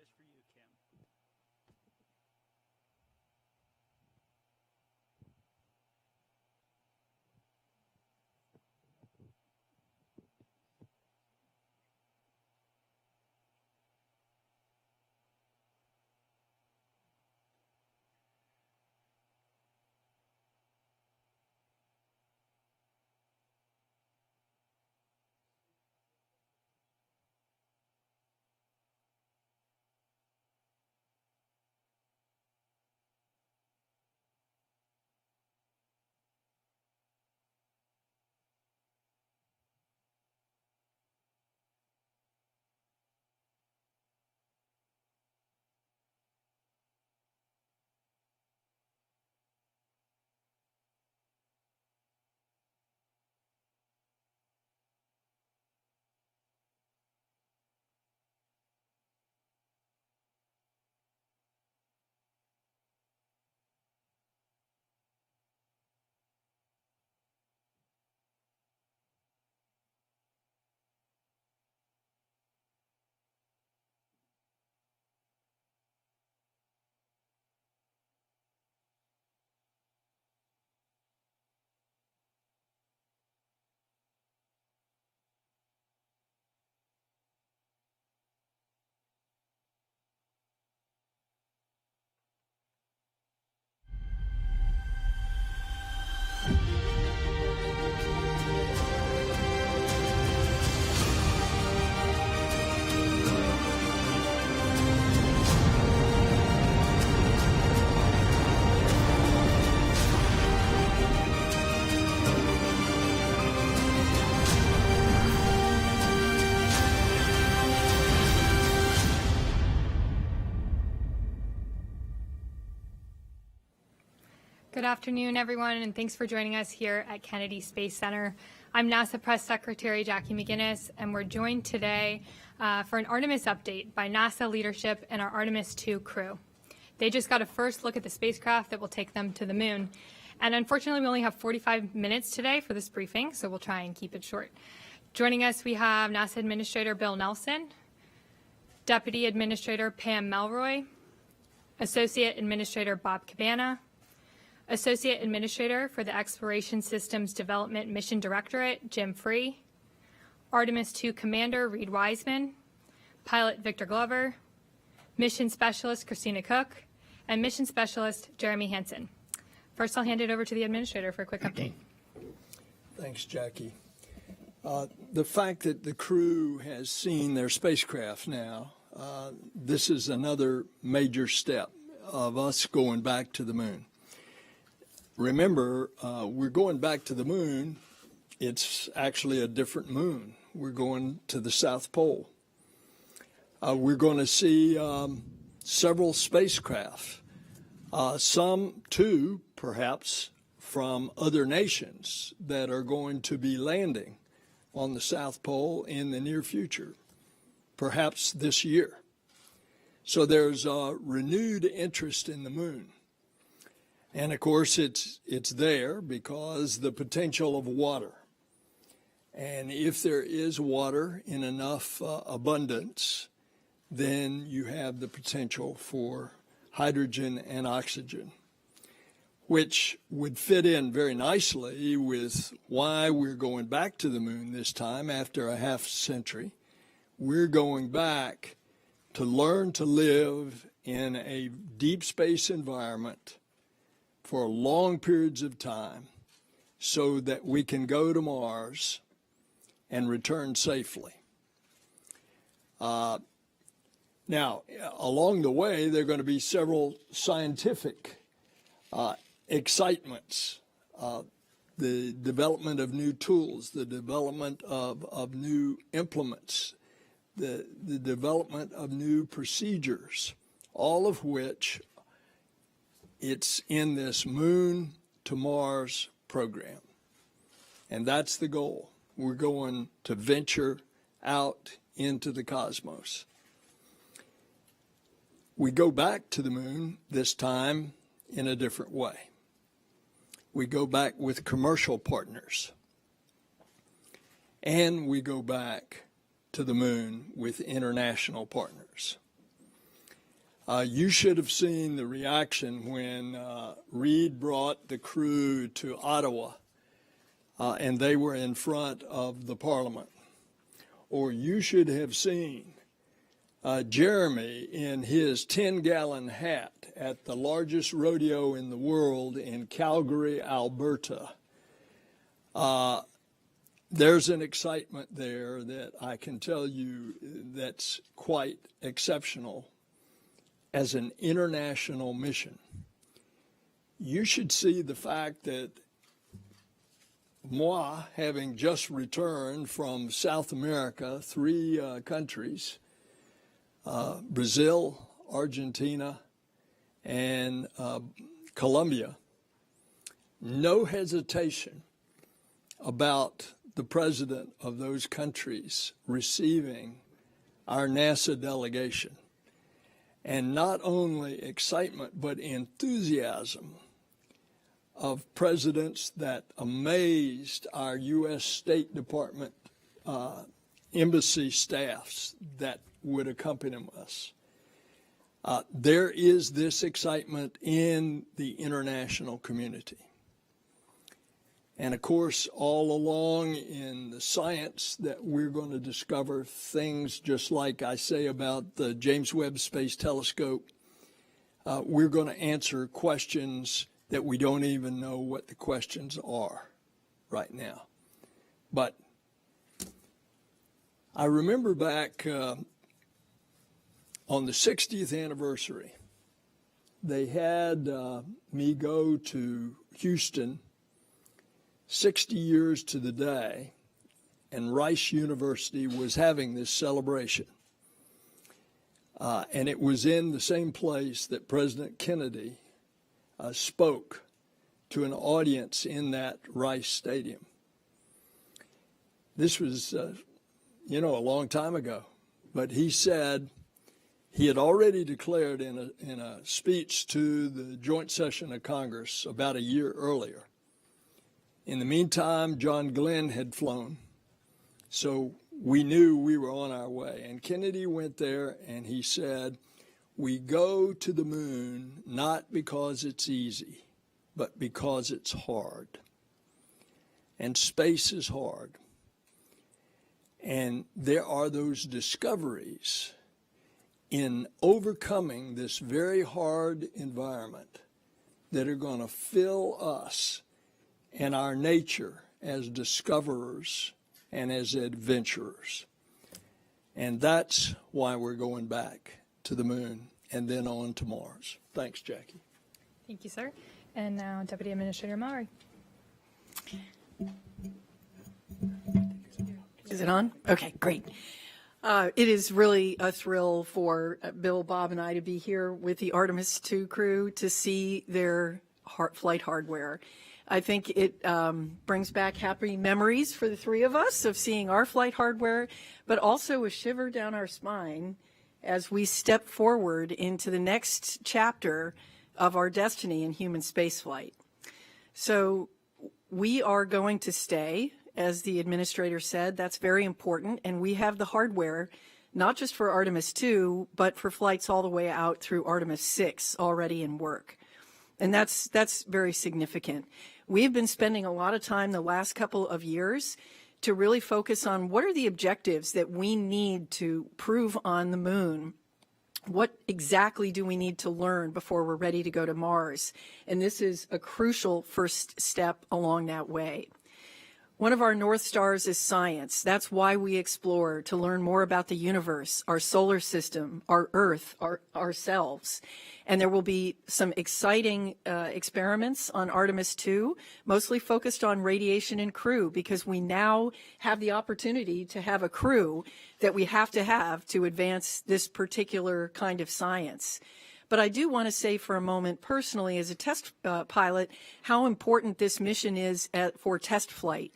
just for you, Kim. Good afternoon, everyone, and thanks for joining us here at Kennedy Space Center. I'm NASA Press Secretary Jackie McGinnis, and we're joined today for an Artemis update by NASA leadership and our Artemis II crew. They just got a first look at the spacecraft that will take them to the moon. And unfortunately, we only have 45 minutes today for this briefing, so we'll try and keep it short. Joining us, we have NASA Administrator Bill Nelson, Deputy Administrator Pam Melroy, Associate Administrator Bob Cabana, Associate Administrator for the Exploration Systems Development Mission Directorate, Jim Free, Artemis II Commander Reid Wiseman, Pilot Victor Glover, Mission Specialist Christina Koch, and Mission Specialist Jeremy Hansen. First, I'll hand it over to the Administrator for a quick update. Thanks, Jackie. The fact that the crew has seen their spacecraft now, this is another major step of us going back to the moon. Remember, we're going back to the moon. It's actually a different moon. We're going to the South Pole. We're going to see several spacecraft, some too, perhaps, from other nations that are going to be landing on the South Pole in the near future, perhaps this year. So there's a renewed interest in the moon. And of course, it's there because the potential of water. And if there is water in enough abundance, then you have the potential for hydrogen and oxygen, which would fit in very nicely with why we're going back to the moon this time after a half century. We're going back to learn to live in a deep space environment for long periods of time so that we can go to Mars and return safely. Now, along the way, there are going to be several scientific excitements, the development of new tools, the development of new implements, the development of new procedures, all of which it's in this Moon to Mars program. And that's the goal. We're going to venture out into the cosmos. We go back to the moon this time in a different way. We go back with commercial partners. And we go back to the moon with international partners. You should have seen the reaction when Reid brought the crew to Ottawa and they were in front of the Parliament. Or you should have seen Jeremy in his 10-gallon hat at the largest rodeo in the world in Calgary, Alberta. There's an excitement there that I can tell you that's quite exceptional as an international mission. You should see the fact that moi, having just returned from South America, 3 countries, Brazil, Argentina, and Colombia, no hesitation about the president of those countries receiving our NASA delegation. And not only excitement, but enthusiasm of presidents that amazed our U.S. State Department embassy staffs that would accompany us. There is this excitement in the international community. And of course, all along in the science that we're going to discover things just like I say about the James Webb Space Telescope. We're going to answer questions that we don't even know what the questions are right now. But I remember back on the 60th anniversary, they had me go to Houston 60 years to the day, and Rice University was having this celebration. And it was in the same place that President Kennedy spoke to an audience in that Rice Stadium. This was, a long time ago, but he said he had already declared in a speech to the joint session of Congress about a year earlier. In the meantime, John Glenn had flown, so we knew we were on our way. And Kennedy went there and he said, "We go to the moon not because it's easy, but because it's hard. And space is hard. And there are those discoveries in overcoming this very hard environment that are going to fill us and our nature as discoverers and as adventurers." And that's why we're going back to the moon and then on to Mars. Thanks, Jackie. Thank you, sir. And now Deputy Administrator Melroy. Is it on? Okay, great. It is really a thrill for Bill, Bob, and I to be here with the Artemis II crew to see their flight hardware. I think it brings back happy memories for the 3 of us of seeing our flight hardware, but also a shiver down our spine as we step forward into the next chapter of our destiny in human spaceflight. So we are going to stay, as the administrator said. That's very important, and we have the hardware not just for Artemis II, but for flights all the way out through Artemis VI already in work. And that's very significant. We've been spending a lot of time the last couple of years to really focus on what are the objectives that we need to prove on the moon. What exactly do we need to learn before we're ready to go to Mars? And this is a crucial first step along that way. One of our North Stars is science. That's why we explore, to learn more about the universe, our solar system, our Earth, ourselves. And there will be some exciting experiments on Artemis II, mostly focused on radiation and crew, because we now have the opportunity to have a crew that we have to advance this particular kind of science. But I do want to say for a moment, personally, as a test pilot, how important this mission is for test flight.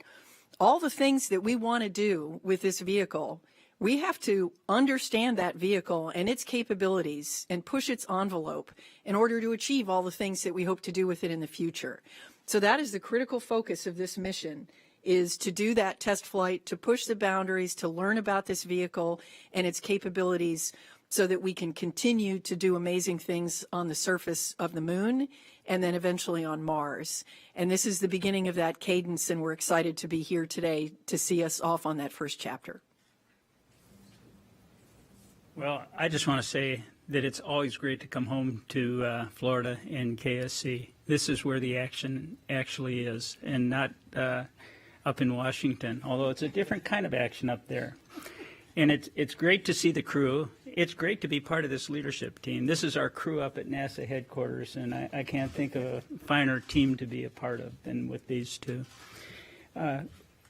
All the things that we want to do with this vehicle, we have to understand that vehicle and its capabilities and push its envelope in order to achieve all the things that we hope to do with it in the future. So that is the critical focus of this mission, is to do that test flight, to push the boundaries, to learn about this vehicle and its capabilities, so that we can continue to do amazing things on the surface of the moon and then eventually on Mars. And this is the beginning of that cadence, and we're excited to be here today to see us off on that first chapter. Well, I just want to say that it's always great to come home to Florida and KSC. This is where the action actually is, and not up in Washington, although it's a different kind of action up there. And it's great to see the crew. It's great to be part of this leadership team. This is our crew up at NASA headquarters, and I can't think of a finer team to be a part of than with these two.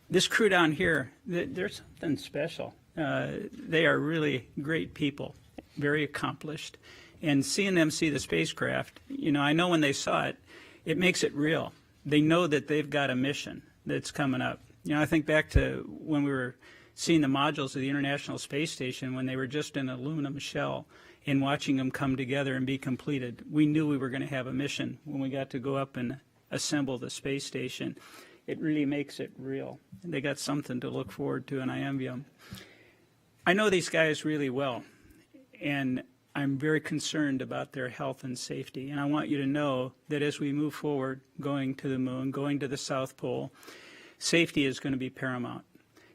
This crew down here, they're something special. They are really great people, very accomplished. And seeing them see the spacecraft, you know, I know when they saw it, it makes it real. They know that they've got a mission that's coming up. You know, I think back to when we were seeing the modules of the International Space Station when they were just an aluminum shell, and watching them come together and be completed. We knew we were going to have a mission when we got to go up and assemble the space station. It really makes it real. They got something to look forward to, and I envy them. I know these guys really well, and I'm very concerned about their health and safety. And I want you to know that as we move forward, going to the moon, going to the South Pole, safety is going to be paramount.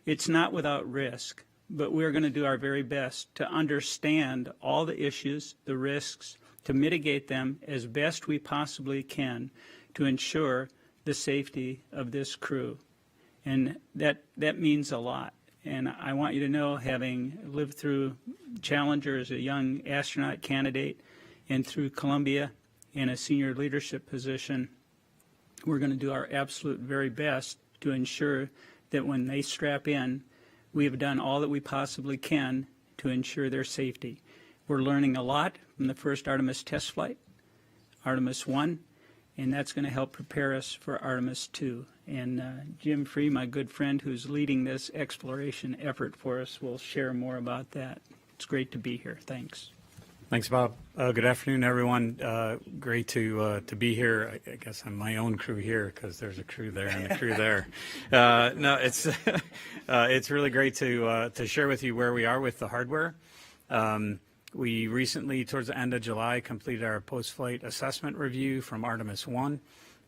It's not without risk, but we're going to do our very best to understand all the issues, the risks, to mitigate them as best we possibly can to ensure the safety of this crew. And that means a lot. And I want you to know, having lived through Challenger as a young astronaut candidate and through Columbia in a senior leadership position, we're going to do our absolute very best to ensure that when they strap in, we have done all that we possibly can to ensure their safety. We're learning a lot from the first Artemis test flight, Artemis I, and that's going to help prepare us for Artemis II. And Jim Free, my good friend who's leading this exploration effort for us, will share more about that. It's great to be here. Thanks. Thanks, Bob. Good afternoon, everyone. Great to be here. I guess I'm my own crew here because there's a crew there and a crew there. No, it's really great to share with you where we are with the hardware. We recently, towards the end of July, completed our post-flight assessment review from Artemis I.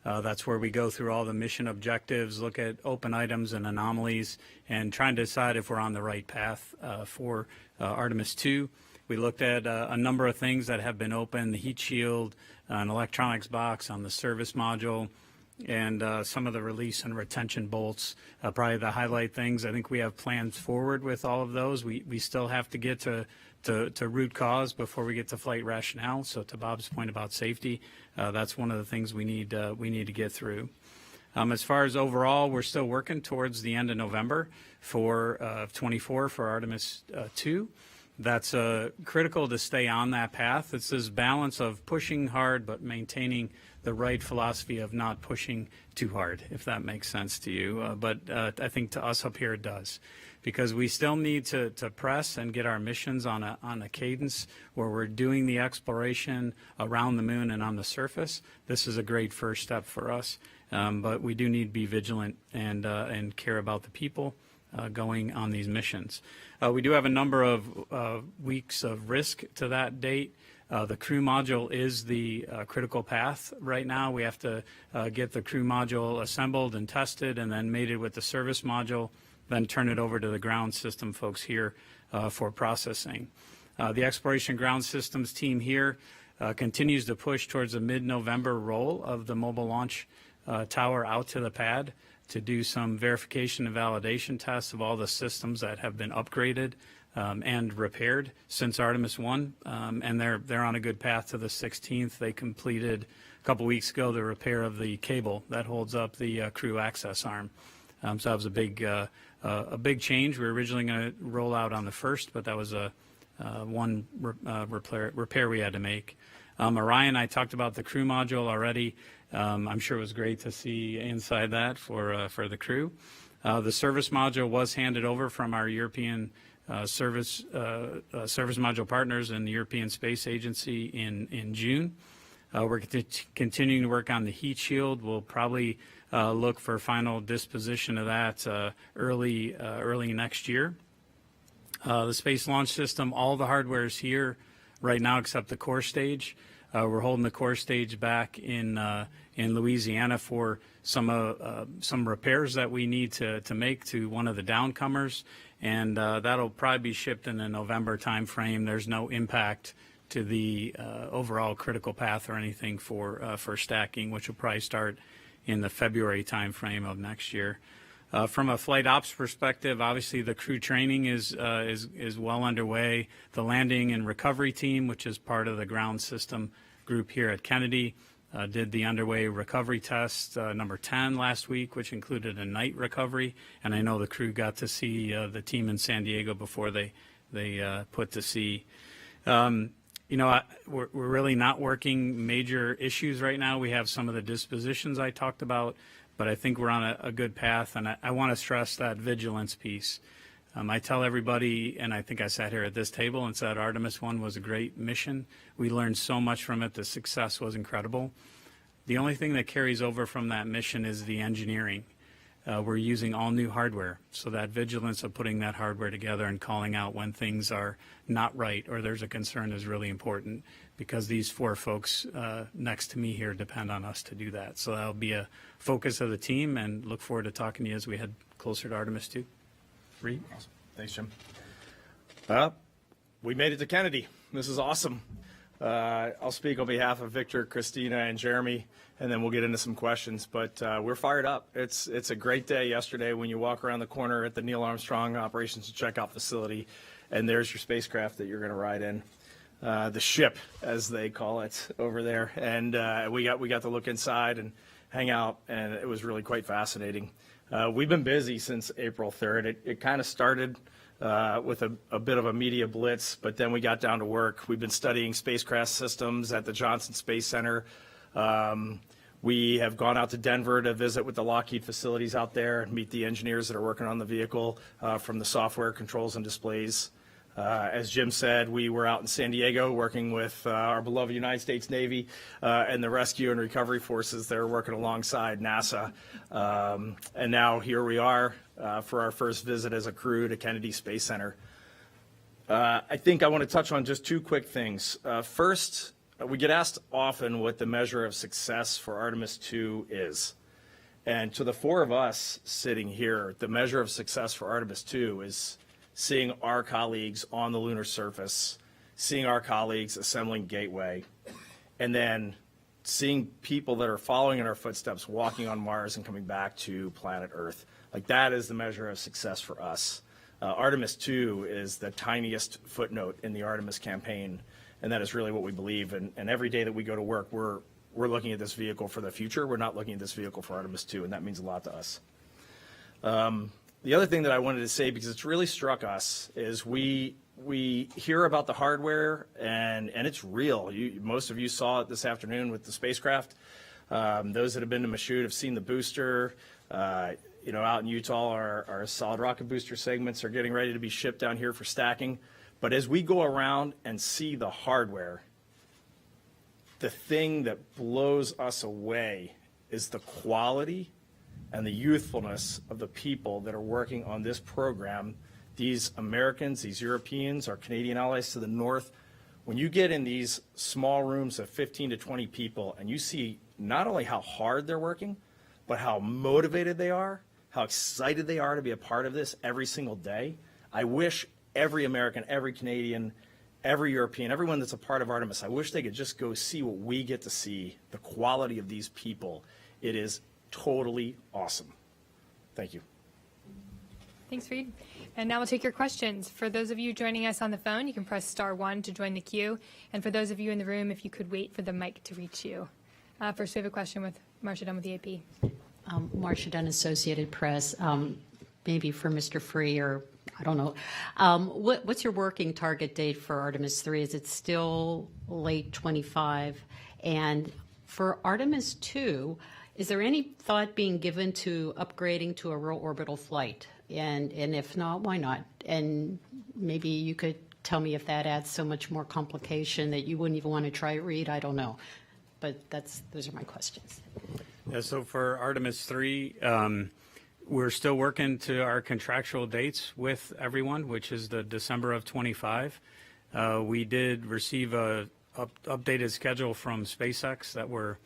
That's where we go through all the mission objectives, look at open items and anomalies, and trying to decide if we're on the right path for Artemis II. We looked at a number of things that have been open, the heat shield, an electronics box on the service module, and some of the release and retention bolts. Probably the highlight things. I think we have plans forward with all of those. We still have to get to root cause before we get to flight rationale. So to Bob's point about safety, that's one of the things we need to get through. As far as overall, we're still working towards the end of November for 24 for Artemis II. That's critical to stay on that path. It's this balance of pushing hard but maintaining the right philosophy of not pushing too hard, if that makes sense to you. But I think to us up here it does, because we still need to press and get our missions on a cadence where we're doing the exploration around the moon and on the surface. This is a great first step for us, but we do need to be vigilant and care about the people going on these missions. We do have a number of weeks of risk to that date. The crew module is the critical path right now. We have to get the crew module assembled and tested and then mated with the service module, then turn it over to the ground system folks here for processing. The Exploration Ground Systems team here continues to push towards a mid-November roll of the mobile launch tower out to the pad to do some verification and validation tests of all the systems that have been upgraded and repaired since Artemis I, and they're on a good path to the 16th. They completed a couple weeks ago the repair of the cable that holds up the crew access arm. So that was a big change. We were originally going to roll out on the 1st, but that was one repair we had to make. Orion, I talked about the crew module already. I'm sure it was great to see inside that for the crew. The service module was handed over from our European service module partners and the European Space Agency in June. We're continuing to work on the heat shield. We'll probably look for final disposition of that early next year. The Space Launch System, all the hardware is here right now except the core stage. We're holding the core stage back in Louisiana for some repairs that we need to make to one of the downcomers, and that'll probably be shipped in the November timeframe. There's no impact to the overall critical path or anything for stacking, which will probably start in the February timeframe of next year. From a flight ops perspective, obviously the crew training is well underway. The landing and recovery team, which is part of the ground system group here at Kennedy, did the underway recovery test number 10 last week, which included a night recovery. And I know the crew got to see the team in San Diego before they put to sea. We're really not working major issues right now. We have some of the dispositions I talked about, but I think we're on a good path, and I want to stress that vigilance piece. I tell everybody, and I think I sat here at this table and said Artemis I was a great mission. We learned so much from it. The success was incredible. The only thing that carries over from that mission is the engineering. We're using all new hardware, so that vigilance of putting that hardware together and calling out when things are not right or there's a concern is really important, because these four folks next to me here depend on us to do that. So that'll be a focus of the team, and look forward to talking to you as we head closer to Artemis II. Reid? Awesome. Thanks, Jim. We made it to Kennedy. This is awesome. I'll speak on behalf of Victor, Christina, and Jeremy, and then we'll get into some questions. But we're fired up. It's a great day yesterday when you walk around the corner at the Neil Armstrong Operations and Checkout Facility, and there's your spacecraft that you're going to ride in. The ship, as they call it over there. And we got to look inside and hang out, and it was really quite fascinating. We've been busy since April 3rd. It kind of started with a bit of a media blitz, but then we got down to work. We've been studying spacecraft systems at the Johnson Space Center. We have gone out to Denver to visit with the Lockheed facilities out there and meet the engineers that are working on the vehicle, from the software, controls, and displays. As Jim said, we were out in San Diego working with our beloved United States Navy and the rescue and recovery forces that are working alongside NASA. And now here we are for our first visit as a crew to Kennedy Space Center. I think I want to touch on just two quick things. First, we get asked often what the measure of success for Artemis II is. And to the four of us sitting here, the measure of success for Artemis II is seeing our colleagues on the lunar surface, seeing our colleagues assembling Gateway, and then seeing people that are following in our footsteps walking on Mars and coming back to planet Earth. Like, that is the measure of success for us. Artemis II is the tiniest footnote in the Artemis campaign, and that is really what we believe. And every day that we go to work, we're looking at this vehicle for the future. We're not looking at this vehicle for Artemis II, and that means a lot to us. The other thing that I wanted to say, because it's really struck us, is we hear about the hardware, and it's real. Most of you saw it this afternoon with the spacecraft. Those that have been to Michoud have seen the booster. Out in Utah, our solid rocket booster segments are getting ready to be shipped down here for stacking. But as we go around and see the hardware, the thing that blows us away is the quality and the youthfulness of the people that are working on this program. These Americans, these Europeans, our Canadian allies to the north. When you get in these small rooms of 15 to 20 people and you see not only how hard they're working, but how motivated they are, how excited they are to be a part of this every single day. I wish every American, every Canadian, every European, everyone that's a part of Artemis, I wish they could just go see what we get to see, the quality of these people. It is totally awesome. Thank you. Thanks, Reid. And now we'll take your questions. For those of you joining us on the phone, you can press *1 to join the queue. And for those of you in the room, if you could wait for the mic to reach you. First, we have a question with Marcia Dunn with the AP. Marcia Dunn, Associated Press. Maybe for Mr. Free, or I don't know. What's your working target date for Artemis III? Is it still late 25? And for Artemis II, is there any thought being given to upgrading to a real orbital flight? And if not, why not? And maybe you could tell me if that adds so much more complication that you wouldn't even want to try it, Reid. I don't know. But those are my questions. Yeah, so for Artemis III, We're still working to our contractual dates with everyone, which is the December of 25. We did receive a updated schedule from SpaceX that we're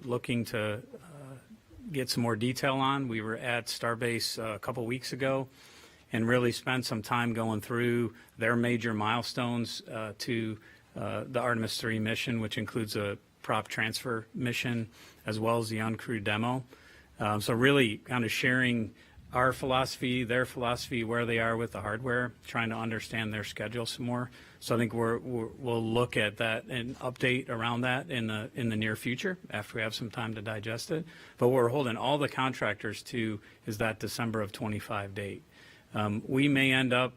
looking to get some more detail on. We were at Starbase a couple weeks ago and really spent some time going through their major milestones to the Artemis III mission, which includes a prop transfer mission as well as the uncrewed demo. So really kind of sharing our philosophy, their philosophy, where they are with the hardware, trying to understand their schedule some more. So I think we'll look at that and update around that in the near future after we have some time to digest it. But what we're holding all the contractors to is that December of 25 date. We may end up,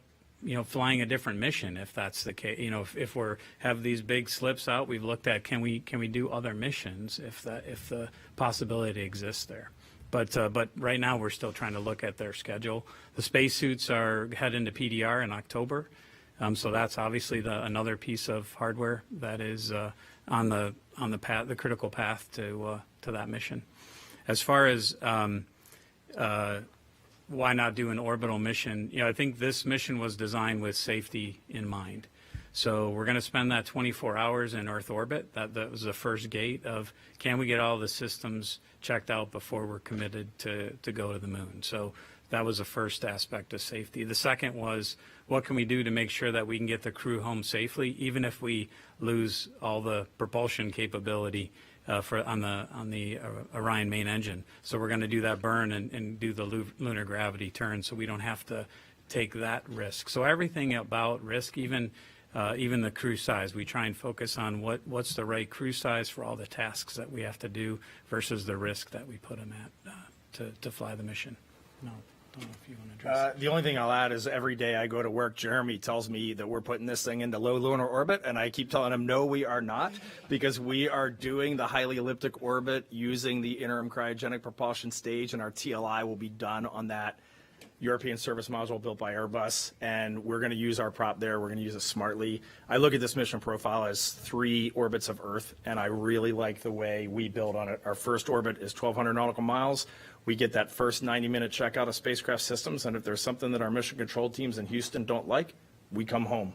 flying a different mission if that's the case. If we're have these big slips out, we've looked at can we do other missions if the possibility exists there. But right now we're still trying to look at their schedule. The spacesuits are heading to PDR in October, so that's obviously another piece of hardware that is on the path, the critical path to that mission. As far as why not do an orbital mission? I think this mission was designed with safety in mind. So we're going to spend that 24 hours in Earth orbit. That was the first gate of can we get all the systems checked out before we're committed to go to the moon. So that was the first aspect of safety. The second was what can we do to make sure that we can get the crew home safely, even if we lose all the propulsion capability on the Orion main engine. So we're going to do that burn and do the lunar gravity turn so we don't have to take that risk. So everything about risk, even the crew size, we try and focus on what's the right crew size for all the tasks that we have to do versus the risk that we put them at to fly the mission. No, don't know if you want to address The only thing I'll add is every day I go to work, Jeremy tells me that we're putting this thing into low lunar orbit, and I keep telling him, no, we are not, because we are doing the highly elliptic orbit using the interim cryogenic propulsion stage, and our TLI will be done on that European service module built by Airbus, and we're going to use our prop there. We're going to use it smartly. I look at this mission profile as 3 orbits of Earth, and I really like the way we build on it. Our first orbit is 1,200 nautical miles. We get that first 90-minute checkout of spacecraft systems, and if there's something that our mission control teams in Houston don't like, we come home.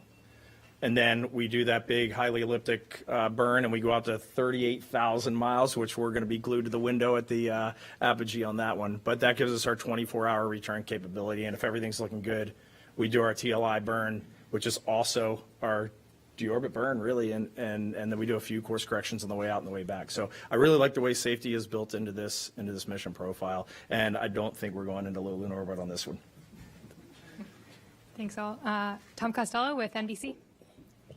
And then we do that big, highly elliptic burn, and we go out to 38,000 miles, which we're going to be glued to the window at the apogee on that one. But that gives us our 24-hour return capability, and if everything's looking good, we do our TLI burn, which is also our deorbit burn, really, and then we do a few course corrections on the way out and the way back. So I really like the way safety is built into this mission profile, and I don't think we're going into low lunar orbit on this one. Thanks all. Tom Costello with NBC.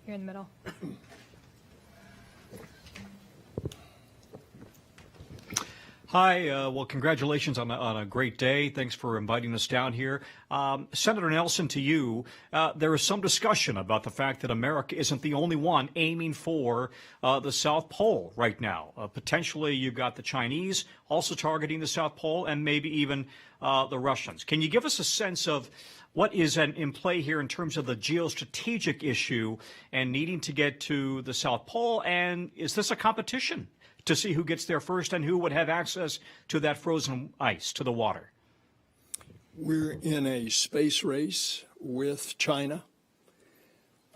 Here in the middle. Hi, well, congratulations on a great day. Thanks for inviting us down here. Senator Nelson, to you, there is some discussion about the fact that America isn't the only one aiming for the South Pole right now. Potentially, you've got the Chinese also targeting the South Pole and maybe even the Russians. Can you give us a sense of what is in play here in terms of the geostrategic issue and needing to get to the South Pole? And is this a competition to see who gets there first and who would have access to that frozen ice, to the water? We're in a space race with China.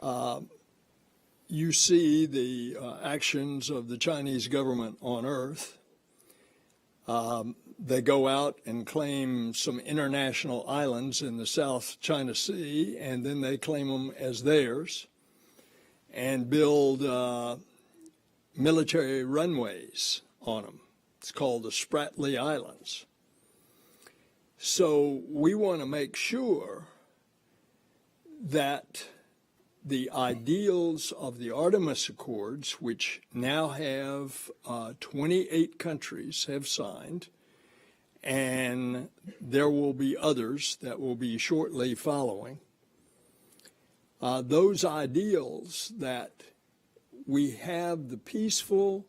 You see the actions of the Chinese government on Earth. They go out and claim some international islands in the South China Sea, and then they claim them as theirs and build military runways on them. It's called the Spratly Islands. So we want to make sure that the ideals of the Artemis Accords, which now have 28 countries have signed, and there will be others that will be shortly following, those ideals that we have the peaceful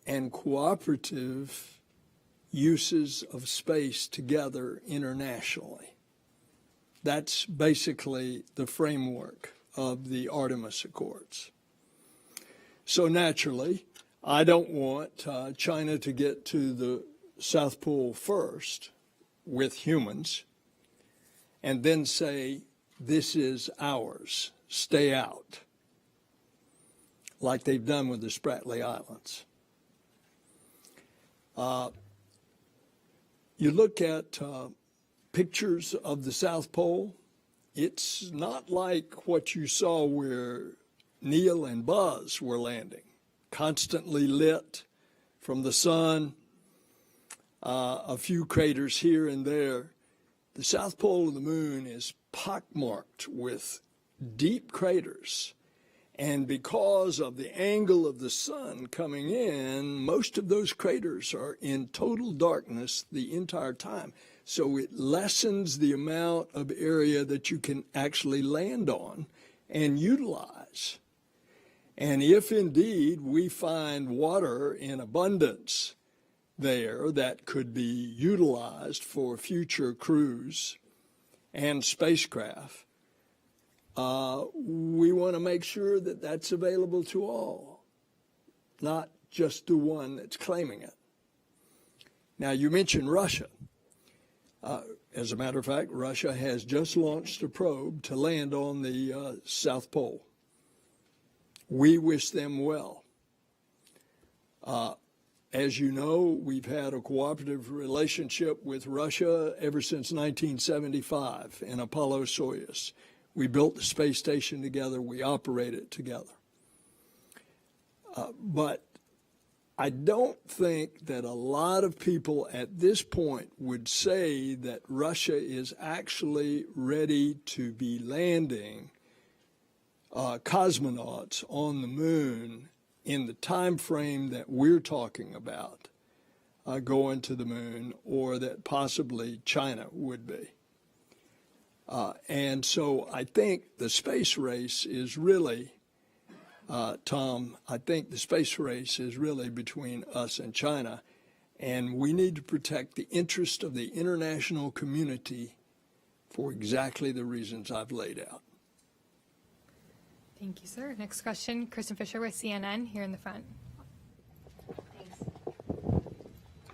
and cooperative uses of space together internationally. That's basically the framework of the Artemis Accords. So naturally, I don't want China to get to the South Pole first, with humans and then say, this is ours, stay out, like they've done with the Spratly Islands. You look at pictures of the South Pole, it's not like what you saw where Neil and Buzz were landing, constantly lit from the sun, a few craters here and there. The South Pole of the moon is pockmarked with deep craters. And because of the angle of the sun coming in, most of those craters are in total darkness the entire time. So it lessens the amount of area that you can actually land on and utilize. And if indeed we find water in abundance there that could be utilized for future crews and spacecraft, we want to make sure that that's available to all, not just the one that's claiming it. Now, you mentioned Russia. As a matter of fact, Russia has just launched a probe to land on the South Pole. We wish them well. As you know, we've had a cooperative relationship with Russia ever since 1975 in Apollo-Soyuz. We built the space station together. We operate it together. But I don't think that a lot of people at this point would say that Russia is actually ready to be landing cosmonauts on the moon in the time frame that we're talking about, going to the moon, or that possibly China would be. And so I think the space race is really, Tom, I think the space race is really between us and China, and we need to protect the interest of the international community for exactly the reasons I've laid out. Thank you, sir. Next question, Kristen Fisher with CNN here in the front.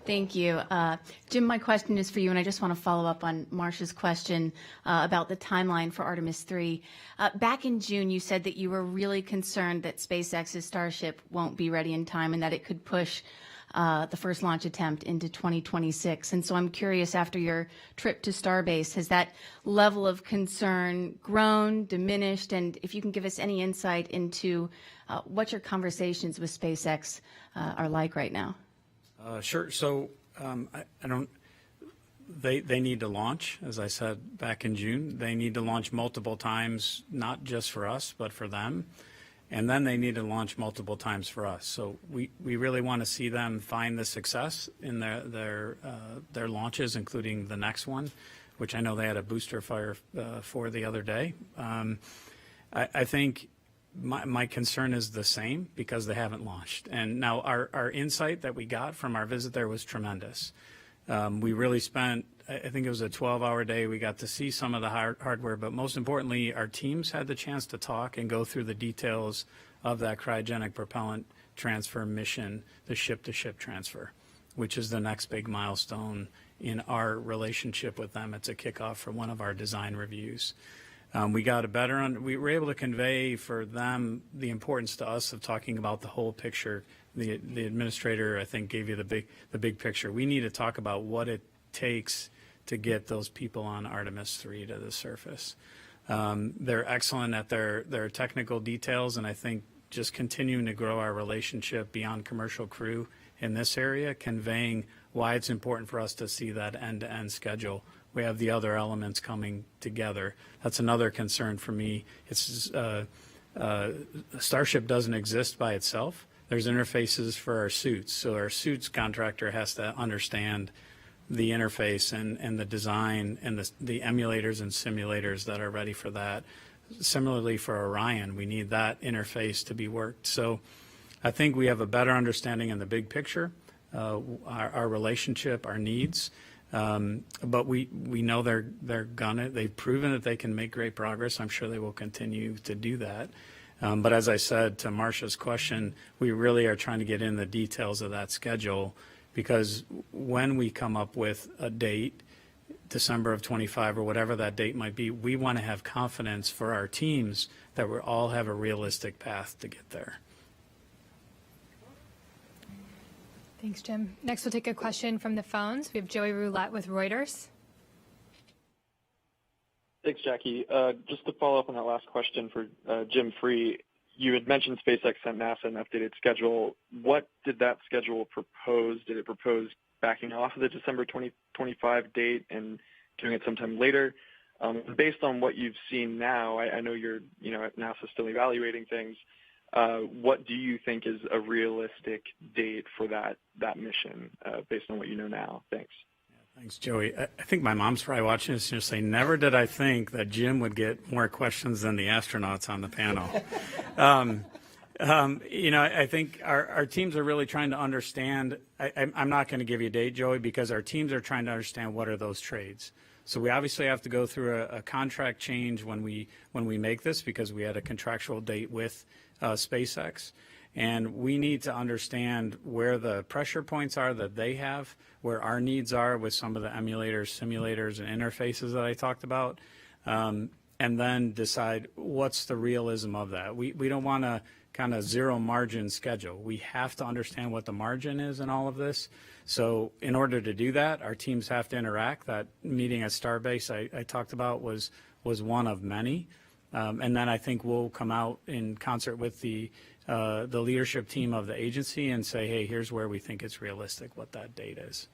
Thank you. Jim, my question is for you, and I just want to follow up on Marcia's question about the timeline for Artemis II. Back in June, you said that you were really concerned that SpaceX's Starship won't be ready in time and that it could push the first launch attempt into 2026. And so I'm curious, after your trip to Starbase, has that level of concern grown, diminished? And if you can give us any insight into what your conversations with SpaceX are like right now. Sure. So I don't. They need to launch, as I said back in June. They need to launch multiple times, not just for us, but for them. And then they need to launch multiple times for us. So we really want to see them find the success in their launches, including the next one, which I know they had a booster fire for the other day. I think my concern is the same because they haven't launched. And now our insight that we got from our visit there was tremendous. We really spent, I think it was a 12-hour day. We got to see some of the hardware, but most importantly, our teams had the chance to talk and go through the details of that cryogenic propellant transfer mission, the ship-to-ship transfer, which is the next big milestone in our relationship with them. It's a kickoff for one of our design reviews. We got we were able to convey for them the importance to us of talking about the whole picture. The administrator, I think, gave you the big picture. We need to talk about what it takes to get those people on Artemis III to the surface. They're excellent at their technical details, and I think just continuing to grow our relationship beyond commercial crew in this area, conveying why it's important for us to see that end-to-end schedule. We have the other elements coming together. That's another concern for me. It's Starship doesn't exist by itself. There's interfaces for our suits. So our suits contractor has to understand the interface and the design and the emulators and simulators that are ready for that. Similarly for Orion, we need that interface to be worked. So I think we have a better understanding in the big picture, our relationship, our needs. But we know they've proven that they can make great progress. I'm sure they will continue to do that. But as I said to Marcia's question, we really are trying to get in the details of that schedule, because when we come up with a date, December of 25 or whatever that date might be, we want to have confidence for our teams that we all have a realistic path to get there. Thanks, Jim. Next, we'll take a question from the phones. We have Joey Roulette with Reuters. Thanks, Jackie. Just to follow up on that last question for Jim Free, you had mentioned SpaceX sent NASA an updated schedule. What did that schedule propose? Did it propose backing off of the December 2025 date and doing it sometime later? Based on what you've seen now, I know you're at NASA still evaluating things. What do you think is a realistic date for that mission based on what you know now? Thanks. Thanks, Joey. I think my mom's probably watching this and she'll say, never did I think that Jim would get more questions than the astronauts on the panel. I think our teams are really trying to understand. I'm not going to give you a date, Joey, because our teams are trying to understand what are those trades. So we obviously have to go through a contract change when we make this, because we had a contractual date with SpaceX. And we need to understand where the pressure points are that they have, where our needs are with some of the emulators, simulators, and interfaces that I talked about, and then decide what's the realism of that. We don't want to kind of zero margin schedule. We have to understand what the margin is in all of this. So in order to do that, our teams have to interact. That meeting at Starbase I talked about was one of many. And then I think we'll come out in concert with the leadership team of the agency and say, hey, here's where we think it's realistic, what that date is.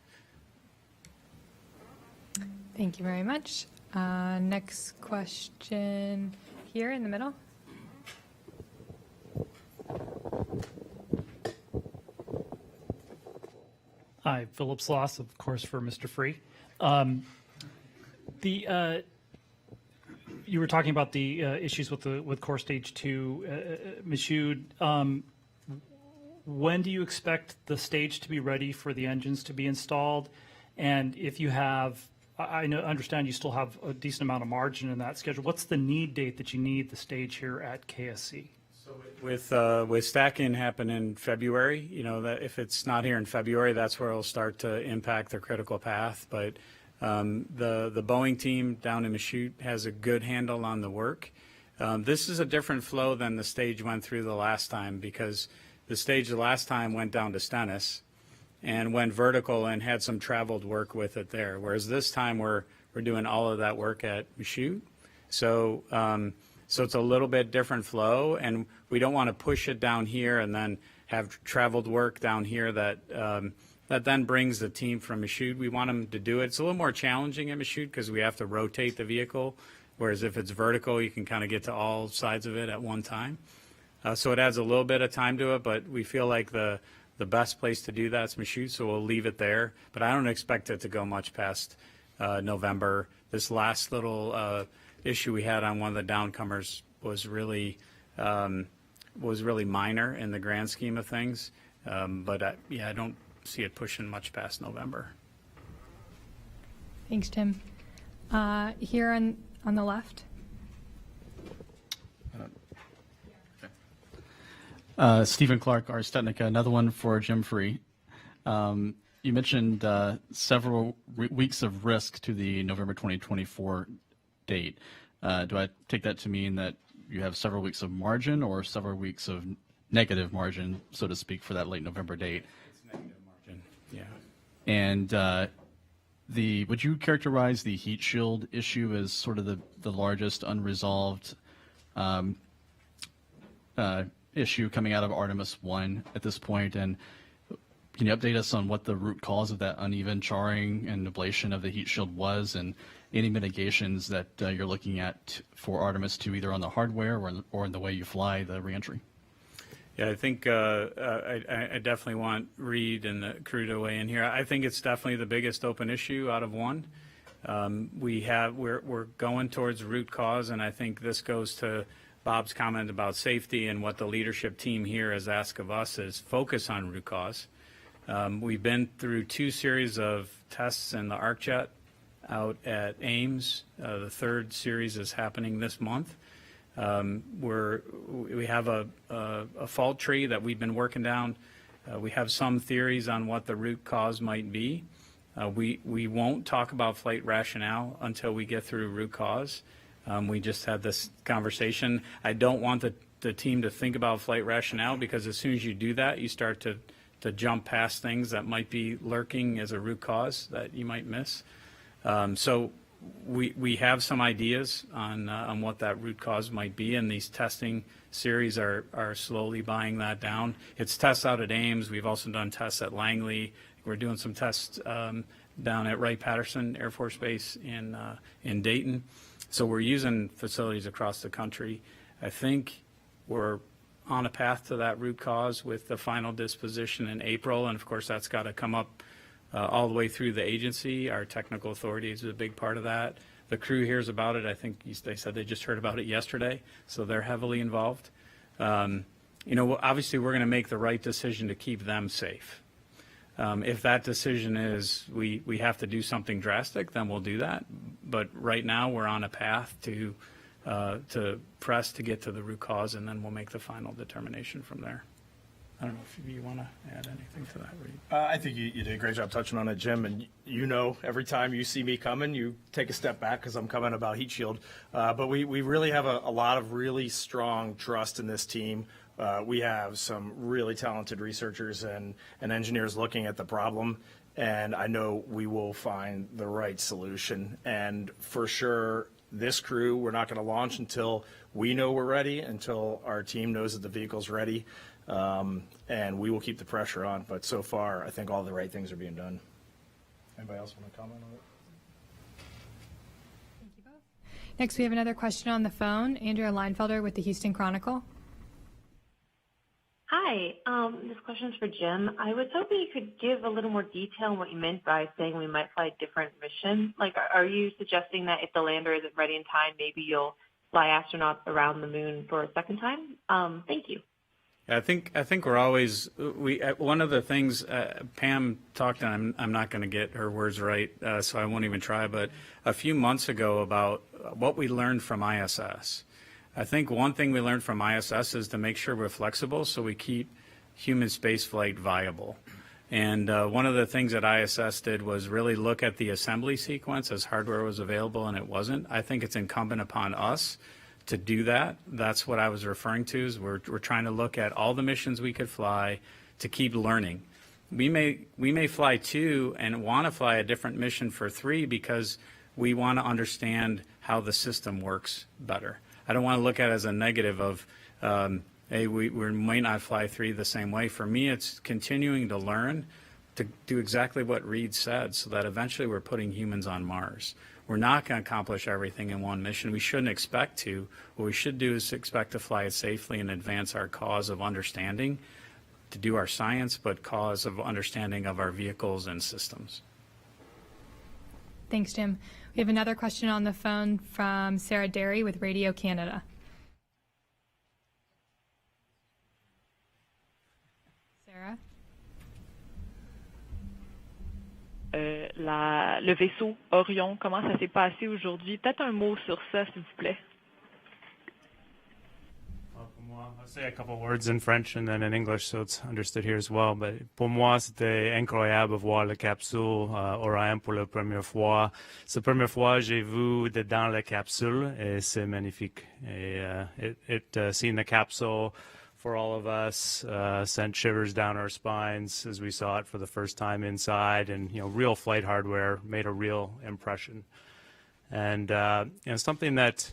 Thank you very much. Next question here in the middle. Hi, Philip Sloss, of course, for Mr. Free. You were talking about the issues with Core Stage 2, Michoud. When do you expect the stage to be ready for the engines to be installed? And if you have, understand you still have a decent amount of margin in that schedule. What's the need date that you need the stage here at KSC? With stacking happen in February, that if it's not here in February, that's where it'll start to impact the critical path. But the Boeing team down in Michoud has a good handle on the work. This is a different flow than the stage went through the last time, because the stage the last time went down to Stennis and went vertical and had some traveled work with it there. Whereas this time we're doing all of that work at Michoud. So it's a little bit different flow, and we don't want to push it down here and then have traveled work down here that then brings the team from Michoud. We want them to do it. It's a little more challenging at Michoud because we have to rotate the vehicle, whereas if it's vertical, you can kind of get to all sides of it at one time. So it adds a little bit of time to it, but we feel like the best place to do that is Michoud, so we'll leave it there. But I don't expect it to go much past November. This last little issue we had on one of the downcomers was really minor in the grand scheme of things. But I don't see it pushing much past November. Thanks, Jim. Here on the left. Stephen Clark, Ars Technica, another one for Jim Free. You mentioned several weeks of risk to the November 2024 date. Do I take that to mean that you have several weeks of margin or several weeks of negative margin, so to speak, for that late November date? It's negative margin, yeah. And would you characterize the heat shield issue as sort of the largest unresolved issue coming out of Artemis I at this point? And can you update us on what the root cause of that uneven charring and ablation of the heat shield was, and any mitigations that you're looking at for Artemis II, either on the hardware or in the way you fly the reentry? Yeah, I think I definitely want Reid and the crew to weigh in here. I think it's definitely the biggest open issue out of one. We're going towards root cause, and I think this goes to Bob's comment about safety, and what the leadership team here has asked of us is focus on root cause. We've been through 2 series of tests in the ArcJet out at Ames. The 3rd series is happening this month. We have a fault tree that we've been working down. We have some theories on what the root cause might be. We won't talk about flight rationale until we get through root cause. We just had this conversation. I don't want the team to think about flight rationale, because as soon as you do that, you start to jump past things that might be lurking as a root cause that you might miss. So we have some ideas on what that root cause might be, and these testing series are slowly buying that down. It's tests out at Ames. We've also done tests at Langley. We're doing some tests down at Wright-Patterson Air Force Base in Dayton. So we're using facilities across the country. I think we're on a path to that root cause with the final disposition in April, and of course that's got to come up all the way through the agency. Our technical authority is a big part of that. The crew hears about it. I think they said they just heard about it yesterday, so they're heavily involved. Obviously we're going to make the right decision to keep them safe. If that decision is we have to do something drastic, then we'll do that. But right now we're on a path to press to get to the root cause, and then we'll make the final determination from there. I don't know if you want to add anything to that, Reid. I think you did a great job touching on it, Jim. And every time you see me coming, you take a step back because I'm coming about heat shield. But we really have a lot of really strong trust in this team. We have some really talented researchers and engineers looking at the problem, and I know we will find the right solution. And for sure, this crew, we're not going to launch until we know we're ready, until our team knows that the vehicle's ready. And we will keep the pressure on. But so far, I think all the right things are being done. Anybody else want to comment on it? Thank you both. Next, we have another question on the phone. Andrea Leinfelder with the Houston Chronicle. Hi, this question is for Jim. I was hoping you could give a little more detail on what you meant by saying we might fly a different mission. Like, are you suggesting that if the lander isn't ready in time, maybe you'll fly astronauts around the moon for a second time? Thank you. I think we're always one of the things Pam talked, and I'm not going to get her words right, so I won't even try. But a few months ago about what we learned from ISS. I think one thing we learned from ISS is to make sure we're flexible so we keep human spaceflight viable. And one of the things that ISS did was really look at the assembly sequence as hardware was available and it wasn't. I think it's incumbent upon us to do that. That's what I was referring to, is we're trying to look at all the missions we could fly to keep learning. We may fly 2 and want to fly a different mission for 3 because we want to understand how the system works better. I don't want to look at it as a negative of, hey, we might not fly 3 the same way. For me, it's continuing to learn to do exactly what Reid said so that eventually we're putting humans on Mars. We're not going to accomplish everything in one mission. We shouldn't expect to. What we should do is expect to fly it safely and advance our cause of understanding, to do our science, but cause of understanding of our vehicles and systems. Thanks, Jim. We have another question on the phone from Sarah Derry with Radio Canada. Sarah? Le vaisseau Orion, comment ça s'est passé aujourd'hui? Peut-être un mot sur ça, s'il vous plaît. I'll say a couple words in French and then in English so it's understood here as well. But pour moi, c'était incroyable de voir la capsule Orion pour la première fois. C'est la première fois que j'ai vu dedans la capsule et c'est magnifique. Et seeing the capsule for all of us sent shivers down our spines as we saw it for the first time inside, and real flight hardware made a real impression. And something that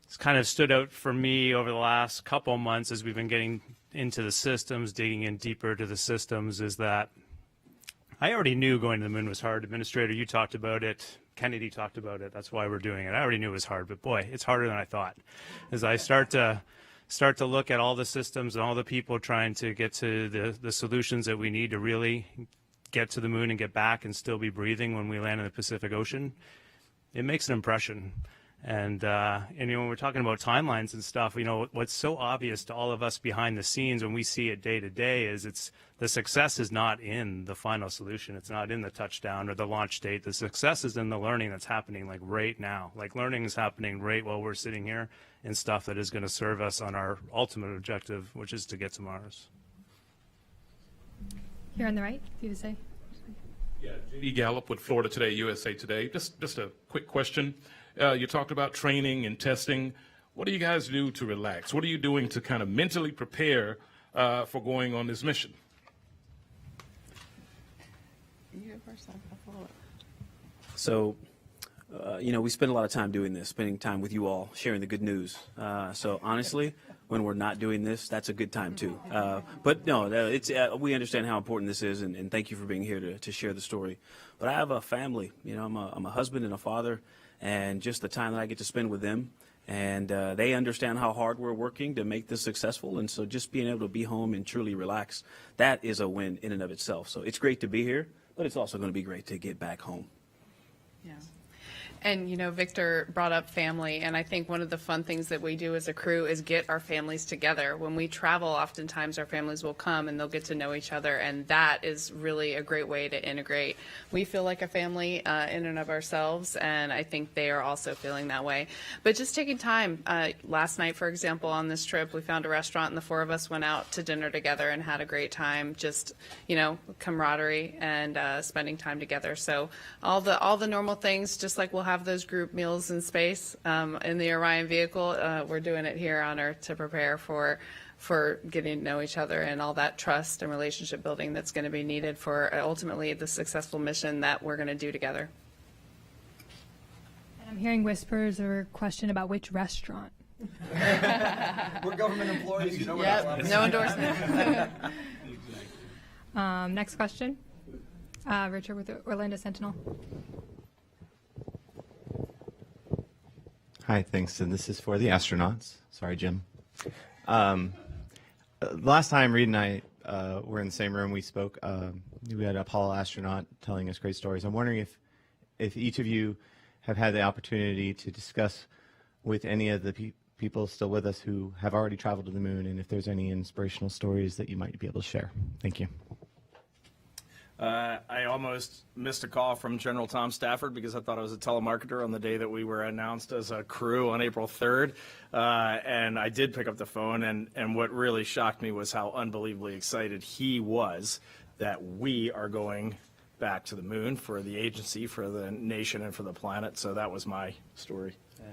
it's kind of stood out for me over the last couple months as we've been getting into the systems, digging in deeper to the systems, is that I already knew going to the moon was hard. Administrator, you talked about it. Kennedy talked about it. That's why we're doing it. I already knew it was hard, but boy, it's harder than I thought. As I start to look at all the systems and all the people trying to get to the solutions that we need to really get to the moon and get back and still be breathing when we land in the Pacific Ocean, it makes an impression. And when we're talking about timelines and stuff, what's so obvious to all of us behind the scenes when we see it day to day is the success is not in the final solution. It's not in the touchdown or the launch date. The success is in the learning that's happening like right now. Like learning is happening right while we're sitting here in stuff that is going to serve us on our ultimate objective, which is to get to Mars. Here on the right, do you say? Yeah, Gallup with Florida Today, USA Today. Just a quick question. You talked about training and testing. What do you guys do to relax? What are you doing to kind of mentally prepare for going on this mission? So, we spend a lot of time doing this, spending time with you all, sharing the good news. So honestly, when we're not doing this, that's a good time too. But no, we understand how important this is, and thank you for being here to share the story. But I have a family. I'm a husband and a father, and just the time that I get to spend with them, and they understand how hard we're working to make this successful. And so just being able to be home and truly relax, that is a win in and of itself. So it's great to be here, but it's also going to be great to get back home. Yeah. And, Victor brought up family, and I think one of the fun things that we do as a crew is get our families together. When we travel, oftentimes our families will come and they'll get to know each other, and that is really a great way to integrate. We feel like a family in and of ourselves, and I think they are also feeling that way. But just taking time. Last night, for example, on this trip, we found a restaurant, and the four of us went out to dinner together and had a great time, just, camaraderie and spending time together. So all the normal things, just like we'll have those group meals in space in the Orion vehicle. We're doing it here on Earth to prepare for getting to know each other and all that trust and relationship building that's going to be needed for ultimately the successful mission that we're going to do together. And I'm hearing whispers or question about which restaurant. We're government employees. You know what no endorsement. Next question. Richard with the Orlando Sentinel. Hi, thanks. And this is for the astronauts. Sorry, Jim. Last time Reid and I were in the same room, we spoke. We had an Apollo astronaut telling us great stories. I'm wondering if each of you have had the opportunity to discuss with any of the people still with us who have already traveled to the moon, and if there's any inspirational stories that you might be able to share. Thank you. I almost missed a call from General Tom Stafford because I thought I was a telemarketer on the day that we were announced as a crew on April 3rd. And I did pick up the phone, and what really shocked me was how unbelievably excited he was that we are going back to the moon for the agency, for the nation, and for the planet. So that was my story. Yeah.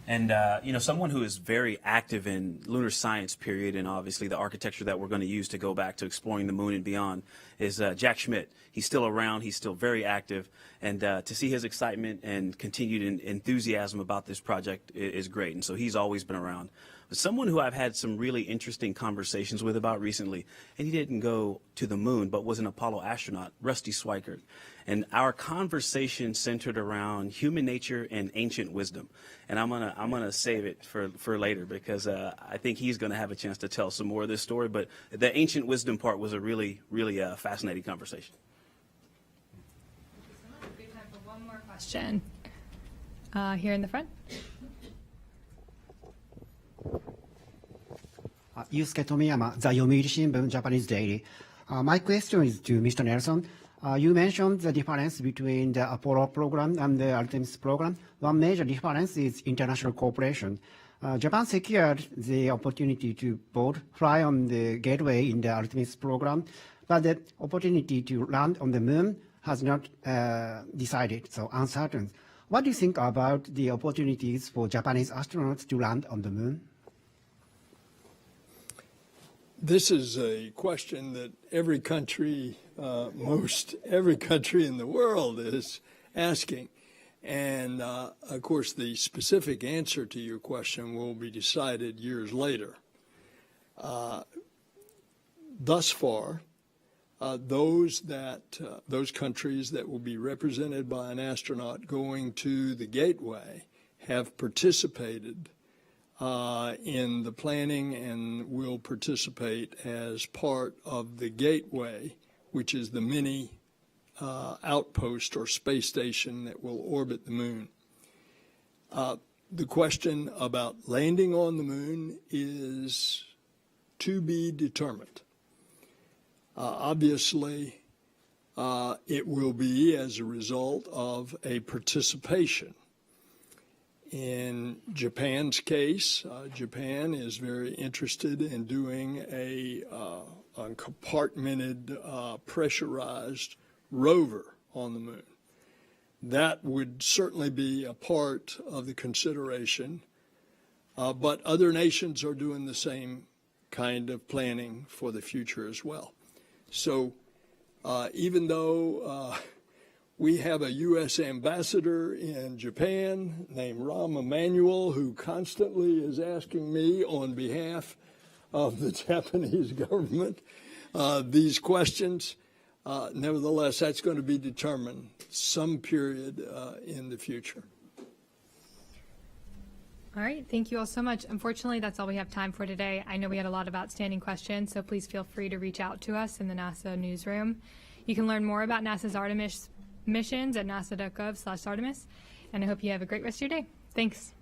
And, someone who is very active in lunar science, period, and obviously the architecture that we're going to use to go back to exploring the moon and beyond is Jack Schmidt. He's still around. He's still very active. And to see his excitement and continued enthusiasm about this project is great. And so he's always been around. But someone who I've had some really interesting conversations with about recently, and he didn't go to the moon, but was an Apollo astronaut, Rusty Schweikert. And our conversation centered around human nature and ancient wisdom. And I'm gonna save it for later because I think he's gonna have a chance to tell some more of this story. But the ancient wisdom part was a really, really fascinating conversation. Good time for one more question. Here in the front. Yusuke Tomiyama, the Yomiuri Shimbun, Japanese Daily. My question is to Mr. Nelson. You mentioned the difference between the Apollo program and the Artemis program. One major difference is international cooperation. Japan secured the opportunity to both fly on the Gateway in the Artemis program, but the opportunity to land on the moon has not decided, so uncertain. What do you think about the opportunities for Japanese astronauts to land on the moon? This is a question that every country, every country in the world is asking. And, of course, the specific answer to your question will be decided years later. Thus far, those countries that will be represented by an astronaut going to the Gateway have participated in the planning and will participate as part of the Gateway, which is the mini outpost or space station that will orbit the moon. The question about landing on the moon is to be determined. Obviously, it will be as a result of a participation. In Japan's case, Japan is very interested in doing a compartmented, pressurized rover on the moon. That would certainly be a part of the consideration, but other nations are doing the same kind of planning for the future as well. So even though we have a U.S. ambassador in Japan named Rahm Emanuel, who constantly is asking me on behalf of the Japanese government these questions. Nevertheless, that's going to be determined some period in the future. All right, thank you all so much. Unfortunately, that's all we have time for today. I know we had a lot of outstanding questions, so please feel free to reach out to us in the NASA newsroom. You can learn more about NASA's Artemis missions at nasa.gov/Artemis, and I hope you have a great rest of your day. Thanks.